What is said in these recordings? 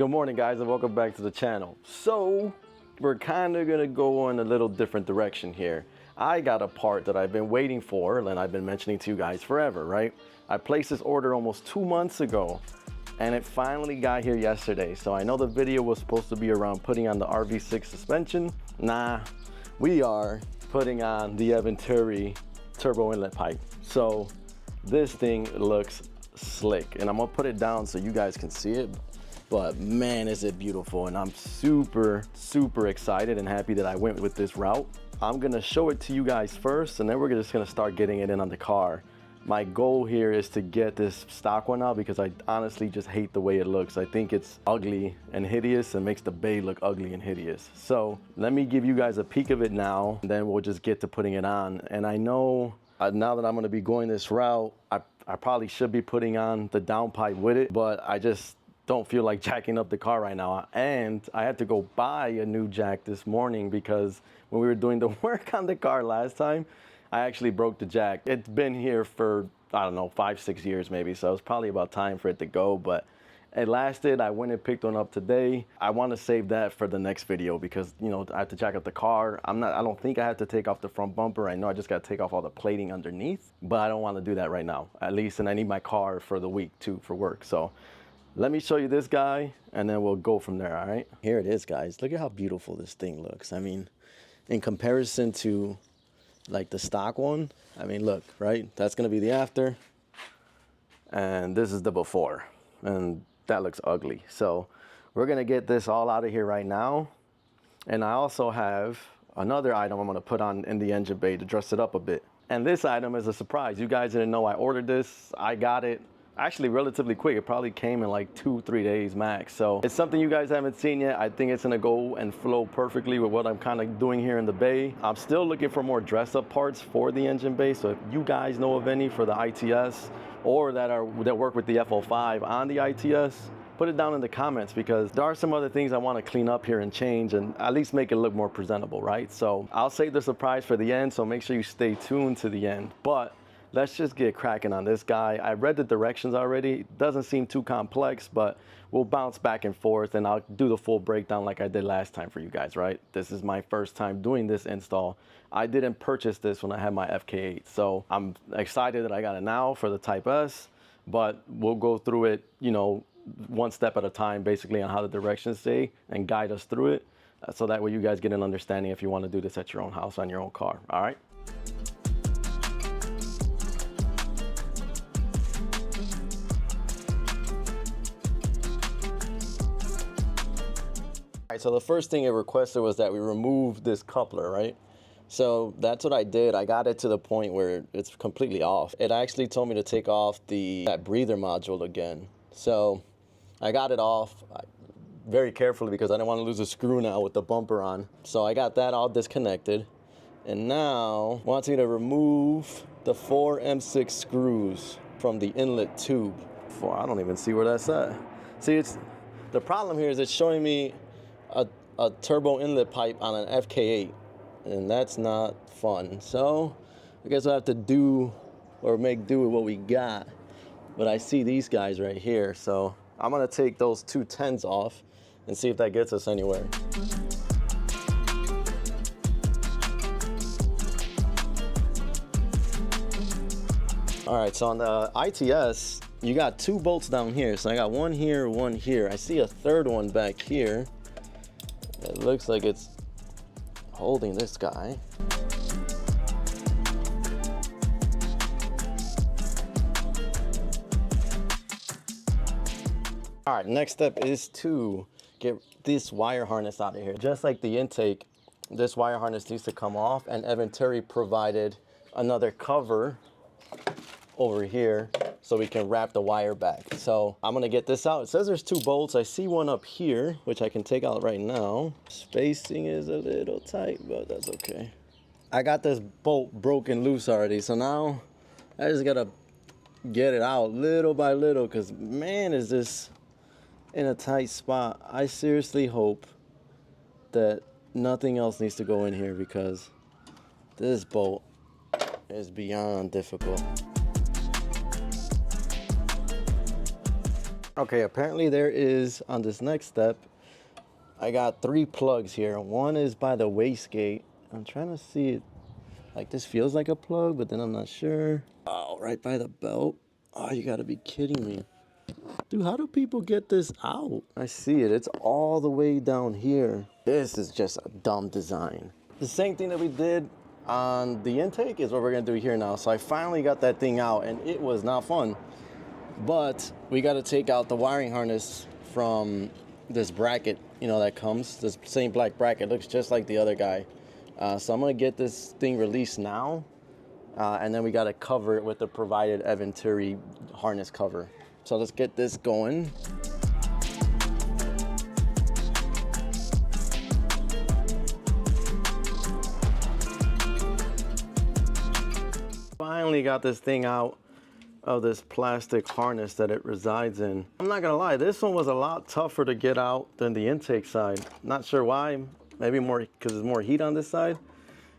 Good morning, guys, and welcome back to the channel. So we're kind of gonna go in a little different direction here. I got a part that I've been waiting for and I've been mentioning to you guys forever, right? I placed this order almost 2 months ago and it finally got here yesterday. So I know the video was supposed to be around putting on the RV6 suspension. Nah, we are putting on the Eventuri turbo inlet pipe. So this thing looks slick, and I'm gonna put it down so you guys can see it. But man, is it beautiful, and I'm super excited and happy that I went with this route. I'm gonna show it to you guys first, and then we're just gonna start getting it in on the car. My goal here is to get this stock one out because I honestly just hate the way it looks. I think it's ugly and hideous and makes the bay look ugly and hideous. So let me give you guys a peek of it now, and then we'll just get to putting it on. And I know now that I'm gonna be going this route, I probably should be putting on the downpipe with it, but I just don't feel like jacking up the car right now. And I had to go buy a new jack this morning because when we were doing the work on the car last time, I actually broke the jack. It's been here for, I don't know, 5-6 years maybe, so it's probably about time for it to go, but it lasted. I went and picked one up today. I want to save that for the next video because, you know, I have to jack up the car. I don't think I have to take off the front bumper. I know I just got to take off all the plating underneath, but I don't want to do that right now, at least, and I need my car for the week too for work. So let me show you this guy and then we'll go from there. All right, here it is, guys. Look at how beautiful this thing looks. I mean, in comparison to like the stock one, I mean, look, right? That's gonna be the after and this is the before, and that looks ugly. So we're gonna get this all out of here right now. And I also have another item I'm gonna put on in the engine bay to dress it up a bit. And this item is a surprise. You guys didn't know I ordered this. I got it actually relatively quick. It probably came in like 2-3 days max. So it's something you guys haven't seen yet. I think it's gonna go and flow perfectly with what I'm kind of doing here in the bay. I'm still looking for more dress up parts for the engine bay. So if you guys know of any for the ITS or that work with the F05 on the ITS, put it down in the comments because there are some other things I want to clean up here and change and at least make it look more presentable, right? So I'll save the surprise for the end, so make sure you stay tuned to the end. But let's just get cracking on this guy. I read the directions already. It doesn't seem too complex, but we'll bounce back and forth and I'll do the full breakdown like I did last time for you guys, right? This is my first time doing this install. I didn't purchase this when I had my FK8, so I'm excited that I got it now for the Type-S, but we'll go through it, you know, one step at a time, basically, on how the directions say and guide us through it, so that way you guys get an understanding if you want to do this at your own house on your own car. All right. All right, so the first thing it requested was that we remove this coupler, right? So that's what I did. I got it to the point where it's completely off. It actually told me to take off that breather module again. So I got it off very carefully because I didn't want to lose a screw now with the bumper on. So I got that all disconnected. And now it wants me to remove the 4 M6 screws from the inlet tube. I don't even see where that's at. See, the problem here is it's showing me a turbo inlet pipe on an FK8, and that's not fun. So I guess I'll have to make do with what we got. But I see these guys right here, so I'm gonna take those 2 10s off and see if that gets us anywhere. All right, so on the ITS, you got 2 bolts down here. So I got one here, one here. I see a third one back here. It looks like it's holding this guy. All right, next step is to get this wire harness out of here. Just like the intake, this wire harness needs to come off, and Eventuri provided another cover over here so we can wrap the wire back. So I'm gonna get this out. It says there's 2 bolts. I see one up here, which I can take out right now. Spacing is a little tight, but that's okay. I got this bolt broken loose already, so now I just gotta get it out little by little because, man, is this in a tight spot. I seriously hope that nothing else needs to go in here because this bolt is beyond difficult. Okay, apparently there is, on this next step, I got 3 plugs here. One is by the wastegate. I'm trying to see it. Like, this feels like a plug, but then I'm not sure. Oh, right by the belt. Oh, you gotta be kidding me. Dude, how do people get this out? I see it. It's all the way down here. This is just a dumb design. The same thing that we did on the intake is what we're gonna do here now. So I finally got that thing out, and it was not fun. But we got to take out the wiring harness from this bracket, you know, that comes. This same black bracket looks just like the other guy. So I'm going to get this thing released now. And then we got to cover it with the provided Eventuri harness cover. So let's get this going. Finally got this thing out of this plastic harness that it resides in. I'm not gonna lie, this one was a lot tougher to get out than the intake side. Not sure why, maybe more because there's more heat on this side,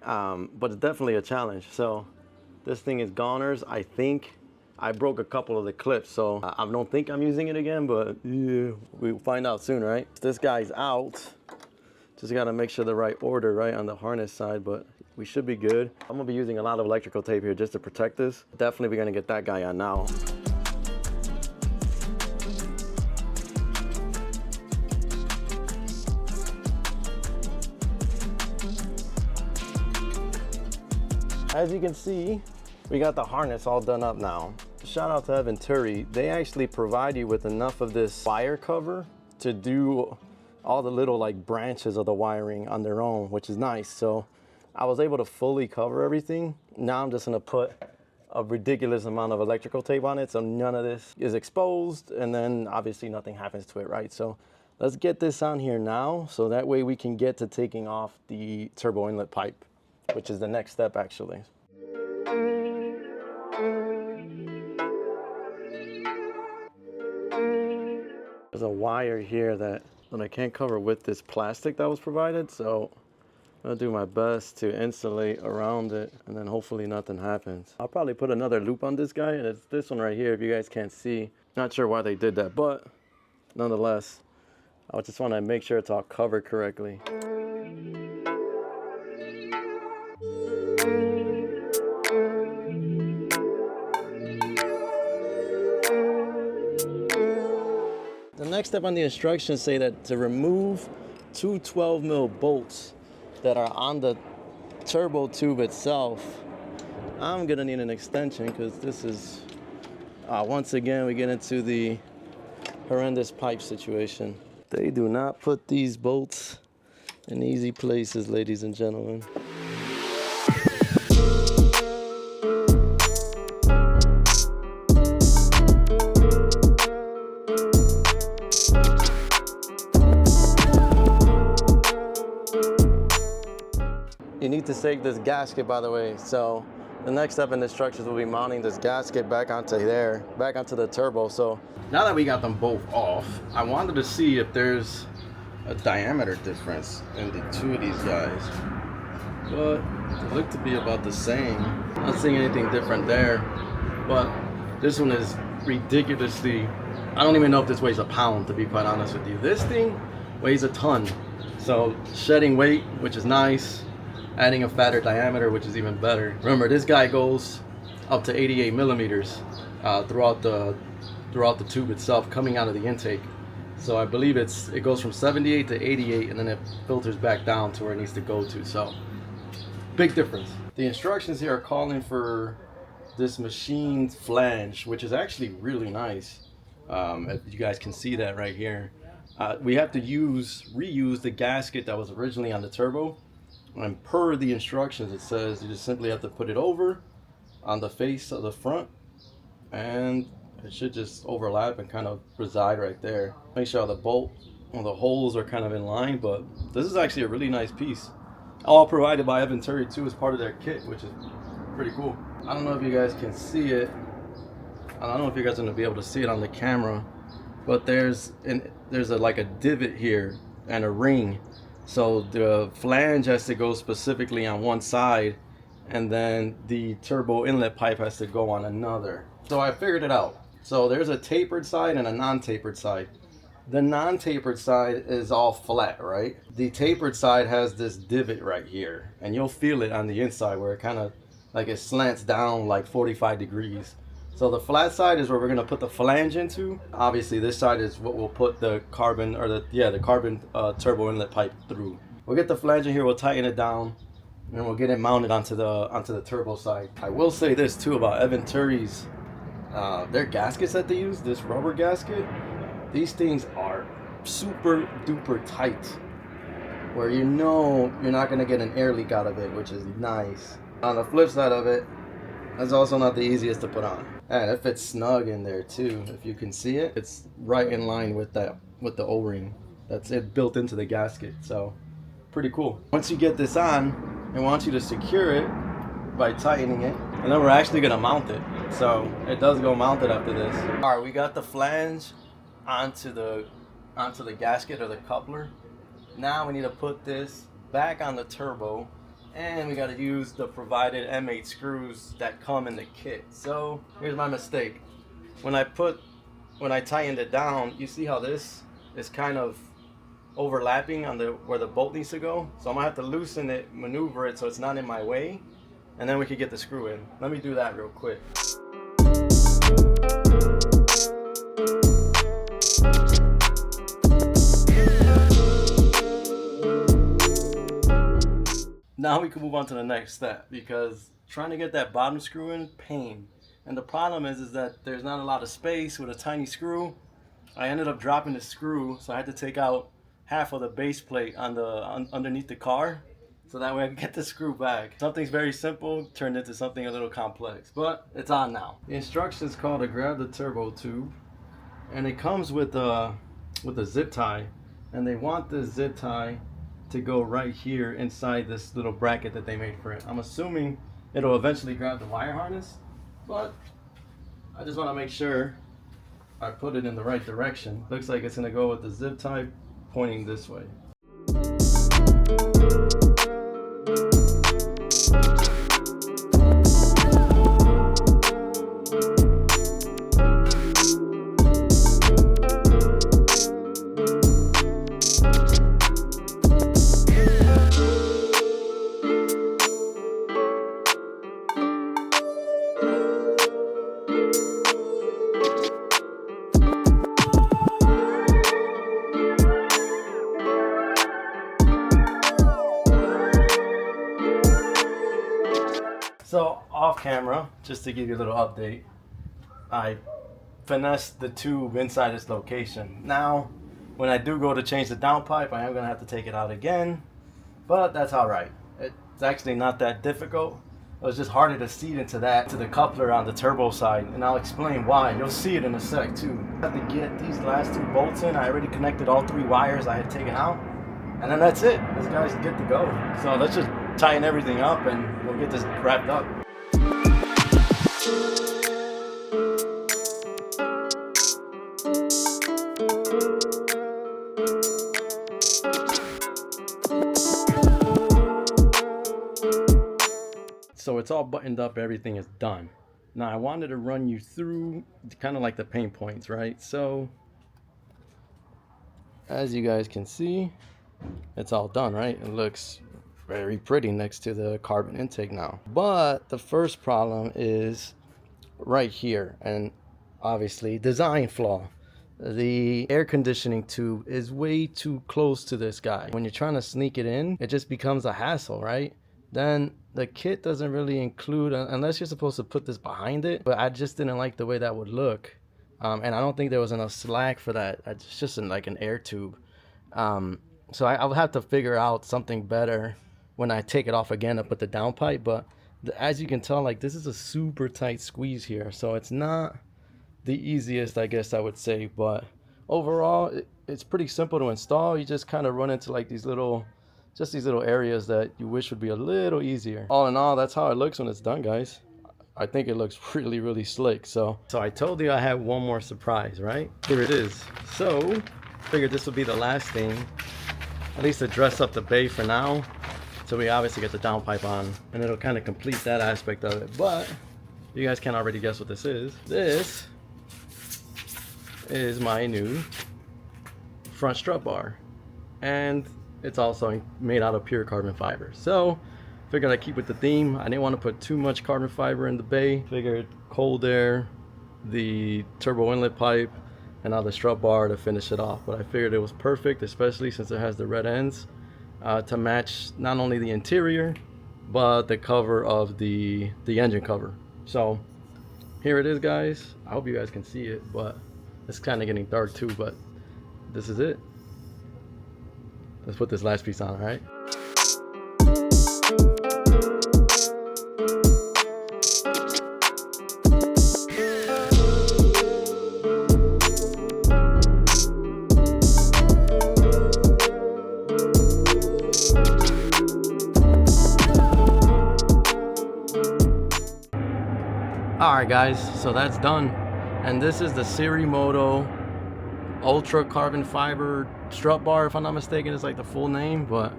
but it's definitely a challenge. So this thing is goners. I think I broke a couple of the clips, so I don't think I'm using it again, but yeah, we'll find out soon, right? This guy's out. Just gotta make sure the right order, right, on the harness side, but we should be good. I'm gonna be using a lot of electrical tape here just to protect this. Definitely we're gonna get that guy on now. As you can see, we got the harness all done up now. Shout out to Eventuri. They actually provide you with enough of this wire cover to do all the little like branches of the wiring on their own, which is nice. So I was able to fully cover everything. Now I'm just gonna put a ridiculous amount of electrical tape on it so none of this is exposed, and then obviously nothing happens to it, right? So let's get this on here now so that way we can get to taking off the turbo inlet pipe, which is the next step actually. There's a wire here that I can't cover with this plastic that was provided, so I'm gonna do my best to insulate around it, and then hopefully nothing happens. I'll probably put another loop on this guy, and it's this one right here if you guys can't see. Not sure why they did that, but nonetheless, I just want to make sure it's all covered correctly. The next step on the instructions say that to remove 2 12mm bolts that are on the turbo tube itself, I'm gonna need an extension because this is, once again, we get into the horrendous pipe situation. They do not put these bolts in easy places, ladies and gentlemen. You need to take this gasket, by the way. So the next step in the instructions will be mounting this gasket back onto there, back onto the turbo. So now that we got them both off, I wanted to see if there's a diameter difference in the two of these guys. But they look to be about the same. Not seeing anything different there. But this one is ridiculously, I don't even know if this weighs a pound, to be quite honest with you. This thing weighs a ton. So shedding weight, which is nice. Adding a fatter diameter, which is even better. Remember, this guy goes up to 88 millimeters throughout the tube itself, coming out of the intake. So I believe it goes from 78 to 88, and then it filters back down to where it needs to go to. So big difference. The instructions here are calling for this machined flange, which is actually really nice. If you guys can see that right here. We have to reuse the gasket that was originally on the turbo. And per the instructions, it says you just simply have to put it over on the face of the front, and it should just overlap and kind of reside right there. Make sure the bolt or the holes are kind of in line, but this is actually a really nice piece. All provided by Eventuri too as part of their kit, which is pretty cool. I don't know if you guys can see it. I don't know if you guys are going to be able to see it on the camera, but there's like a divot here and a ring. So the flange has to go specifically on one side, and then the turbo inlet pipe has to go on another. So I figured it out. So there's a tapered side and a non-tapered side. The non-tapered side is all flat, right? The tapered side has this divot right here, and you'll feel it on the inside where it kind of like it slants down like 45 degrees. So the flat side is where we're gonna put the flange into. Obviously this side is what we'll put the carbon, or the carbon turbo inlet pipe through. We'll get the flange in here, we'll tighten it down, and then we'll get it mounted onto the turbo side. I will say this too about Eventuri's, their gaskets that they use, this rubber gasket, these things are super duper tight, where you know you're not gonna get an air leak out of it, which is nice. On the flip side of it, it's also not the easiest to put on. And it fits snug in there too. If you can see it, it's right in line with the O-ring. That's it built into the gasket. So pretty cool. Once you get this on, I want you to secure it by tightening it, and then we're actually gonna mount it. So it does go mounted after this. All right, we got the flange onto the gasket or the coupler. Now we need to put this back on the turbo, and we got to use the provided M8 screws that come in the kit. So here's my mistake. When I tightened it down, you see how this is kind of overlapping on where the bolt needs to go. So I'm gonna have to loosen it, maneuver it so it's not in my way, and then we can get the screw in. Let me do that real quick. Now we can move on to the next step, because trying to get that bottom screw in, pain. And the problem is that there's not a lot of space with a tiny screw. I ended up dropping the screw, so I had to take out half of the base plate on underneath the car, so that way I can get the screw back. Something's very simple turned into something a little complex, but it's on now. The instructions call to grab the turbo tube, and it comes with a zip tie, and they want this zip tie to go right here inside this little bracket that they made for it. I'm assuming it'll eventually grab the wire harness, but I just want to make sure I put it in the right direction. Looks like it's going to go with the zip tie pointing this way. So off camera, just to give you a little update, I finessed the tube inside its location. Now, when I do go to change the downpipe, I am going to have to take it out again, but that's all right. It's actually not that difficult. It was just harder to seat into the coupler on the turbo side, and I'll explain why. You'll see it in a sec too. I have to get these last two bolts in. I already connected all 3 wires I had taken out, and then that's it. This guy's good to go. So let's just tighten everything up and we'll get this wrapped up. So it's all buttoned up, everything is done. Now I wanted to run you through kind of like the pain points, right? So as you guys can see, it's all done, right? It looks very pretty next to the carbon intake now. But the first problem is right here, and obviously design flaw. The air conditioning tube is way too close to this guy. When you're trying to sneak it in, it just becomes a hassle, right? Then the kit doesn't really include, unless you're supposed to put this behind it, but I just didn't like the way that would look. And I don't think there was enough slack for that. It's just like an air tube. So I'll have to figure out something better when I take it off again to put the downpipe. But as you can tell, like, this is a super tight squeeze here, so it's not the easiest, I guess I would say. But overall, it's pretty simple to install. You just kind of run into like these little areas that you wish would be a little easier. All in all, that's how it looks when it's done, guys. I think it looks really, really slick. So I told you I had one more surprise, right? Here it is. So figured this would be the last thing, at least to dress up the bay for now. So we obviously get the downpipe on, and it'll kind of complete that aspect of it. But you guys can already guess what this is. This is my new front strut bar, and it's also made out of pure carbon fiber. So figured I'd keep with the theme. I didn't want to put too much carbon fiber in the bay. Figured cold air, the turbo inlet pipe, and now the strut bar to finish it off. But I figured it was perfect, especially since it has the red ends, to match not only the interior but the cover of the engine cover. So here it is, guys. I hope you guys can see it, but it's kind of getting dark too, but this is it. Let's put this last piece on, all right? Alright guys, so that's done, and this is the Serimoto Ultra Carbon Fiber strut bar, if I'm not mistaken. It's like the full name, but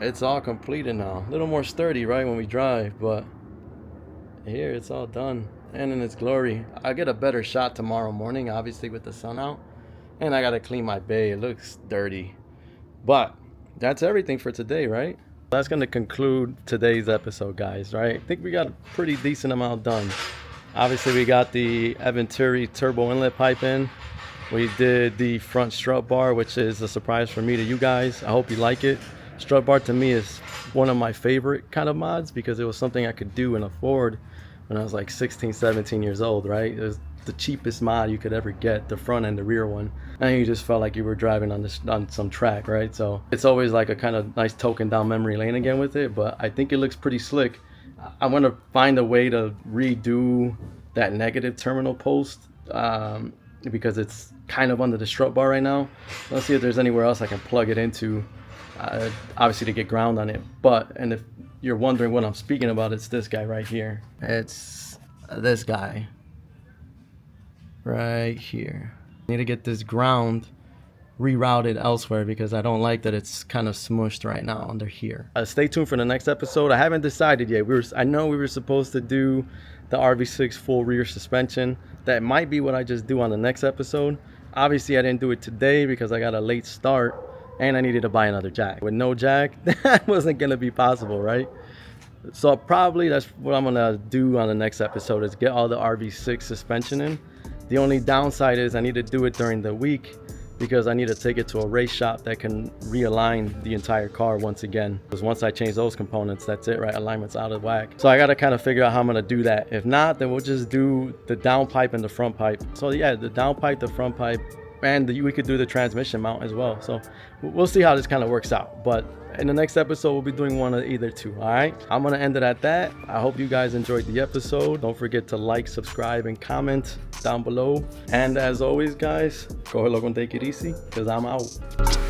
it's all completed now. A little more sturdy, right, when we drive, but here it's all done and in its glory. I'll get a better shot tomorrow morning, obviously with the sun out, and I gotta clean my bay. It looks dirty, but that's everything for today, right? That's going to conclude today's episode, guys, right? I think we got a pretty decent amount done. Obviously, we got the Eventuri turbo inlet pipe in. We did the front strut bar, which is a surprise for me to you guys. I hope you like it. Strut bar to me is one of my favorite kind of mods because it was something I could do and afford when I was like 16, 17 years old, right? It was the cheapest mod you could ever get, the front and the rear one, and you just felt like you were driving on some track, right? So it's always like a kind of nice token down memory lane again with it, but I think it looks pretty slick. I want to find a way to redo that negative terminal post because it's kind of under the strut bar right now. Let's see if there's anywhere else I can plug it into, obviously to get ground on it. And if you're wondering what I'm speaking about, it's this guy right here. It's this guy right here. I need to get this ground rerouted elsewhere because I don't like that it's kind of smushed right now under here. Stay tuned for the next episode. I haven't decided yet. I know we were supposed to do the RV6 full rear suspension. That might be what I just do on the next episode. Obviously I didn't do it today because I got a late start and I needed to buy another jack. With no jack, that wasn't gonna be possible, right? So probably that's what I'm gonna do on the next episode, is get all the RV6 suspension in. The only downside is I need to do it during the week because I need to take it to a race shop that can realign the entire car once again. Because once I change those components, that's it, right? Alignment's out of whack. So I gotta kind of figure out how I'm gonna do that. If not, then we'll just do the downpipe and the front pipe. So yeah, the downpipe, the front pipe, and we could do the transmission mount as well. So we'll see how this kind of works out. But in the next episode, we'll be doing one of either two, all right? I'm gonna end it at that. I hope you guys enjoyed the episode. Don't forget to like, subscribe, and comment down below. And as always, guys, go hello and take it easy, because I'm out.